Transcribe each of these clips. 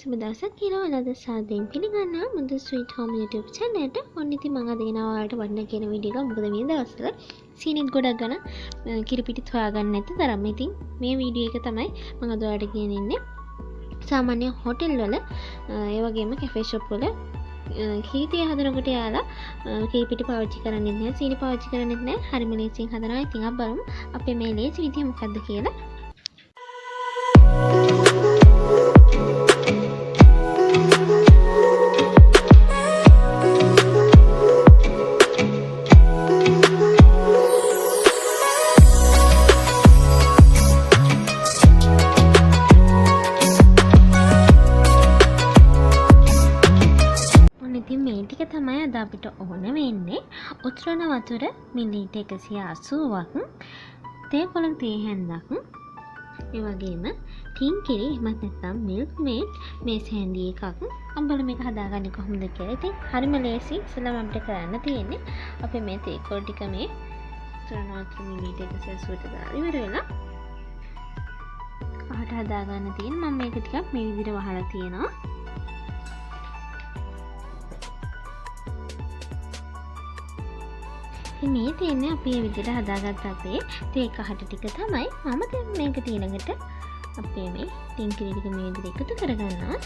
සුබ දවසක් කියලා ඔයාලට සාදරයෙන් පිළිගන්නවා Madoo Sweet Home YouTube channel එකට. ඔන්න ඉතින් මම අද ගෙනාවා ඔයාලට වටිනා කියන වීඩියෝ එක. මොකද මේ දවස්වල සීනිත් ගොඩක් ගන්න කිරිපිටි හොයාගන්න නැති තරම්. ඉතින් මේ වීඩියෝ එක තමයි මම අද ඔයාලට කියන්නේ. සාමාන්‍ය හොටෙල් වල ඒ වගේම කැෆේ ෂොප් වල කීතිය හදනකොට යාලා කිරිපිටි පාවිච්චි කරන්නේ නැහැ, සීනි පාවිච්චි කරන්නේ නැහැ. හරිම ලේසියෙන් හදනවා. ඉතින් අපි බලමු අපේ මේ ලේසි විදිය මොකක්ද කියලා. මේ ටික තමයි අද අපිට ඕන වෙන්නේ. උතුරන වතුර මිලිලීටර් 180ක්, තේ කොළන් තේ හැන්දක්, ඒ වගේම ටින් කිරි එහෙමත් නැත්නම් මිල්ක් මේඩ් මේස් හැන්ඩි එකක්. අම්බල මේක හදාගන්නේ කොහොමද කියලා. ඉතින් හරිම ලේසි. ඉස්සෙල්ලාම අපිට කරන්න තියෙන්නේ අපි මේ තේ කොළ ටික මේ උතුරන වතුර මිලිලීටර් 180ට දාලා ඉවර වෙලා අහට හදාගන්න තියෙන. මම මේක ටිකක් මේ විදිහට වහලා තියෙනවා. මේ තියෙන්නේ අපි මේ විදිහට හදාගත්ත අපේ තේ කහට ටික තමයි. මම දැන් මේක ඊළඟට අපේ මේ ටින් කිරි ටික මේ විදිහට එකතු කරගන්නවා.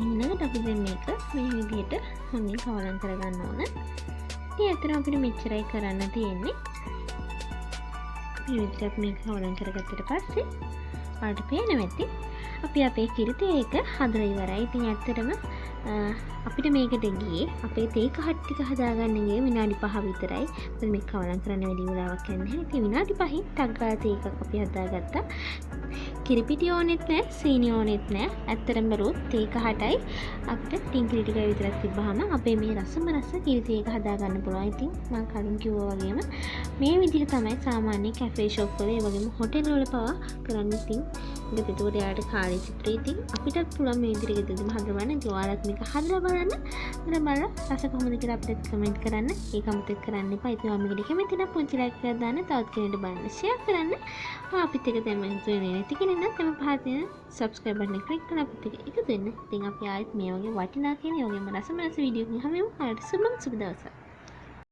ඊළඟට අපි දැන් මේක මේ විදිහට හොඳින් කවලම් කරගන්න ඕන. ඉතින් අතන අපිට මෙච්චරයි කරන්න තියෙන්නේ. මේ විදිහට මේක කවලම් කරගත්තට පස්සේ ඔයාලට පේනවා ඇති අපි අපේ කිරි තේ එක හදලා ඉවරයි. ඉතින් ඇත්තටම අපිට මේකට ගියේ අපේ තේ කහට් ටික හදාගන්න ගියේ විනාඩි 5 විතරයි. මොකද මේක කවලම් කරන්න වැඩි වෙලාවක් යන්නේ නැහැ. ඉතින් විනාඩි 5න් ටක් ගාලා තේ එකක් අපි හදාගත්තා. කිරිපිටි ඕනෙත් නැහැ, සීනි ඕනෙත් නැහැ. ඇත්තටම බරුවොත් තේ කහටයි අපිට ටින් කිරි ටික විතරක් තිබ්බහම අපේ මේ රසම රස කිරි තේ එක හදාගන්න පුළුවන්. ඉතින් මම කලින් කිව්වා වගේම මේ විදිහ තමයි සාමාන්‍ය කැෆේ ෂොප් වල ඒ වගේම හොටෙල් වල පවා කරන්නේ. ඉතින් ඒකට යාට කාලේ චිත්‍රය. ඉතින් අපිටත් පුළුවන් මේ විදිහට ගෙදරදීම හදවන්න. ඉතින් ඔයාලත් මේක හදලා බලන්න. බලලා රස කොහොමද කියලා අපිට කමෙන්ට් කරන්න. ඒක අමතක කරන්න එපා. ඉතින් ඔයා මේකට කැමති නම් පුංචි ලයික් එකක් දාන්න, තවත් කෙනෙක්ට බලන්න ෂෙයා කරන්න. අපිත් එක දැන් මම හිතුවේ නැති කෙනෙක් නම් තම පහත තියෙන subscribe button එක click කරලා අපිත් එක එකතු වෙන්න. ඉතින් අපි ආයෙත් මේ වගේ වටිනා කියන ඒ වගේම රසමරස වීඩියෝ එකකින් හමු. ඔයාලට සුබ දවසක්.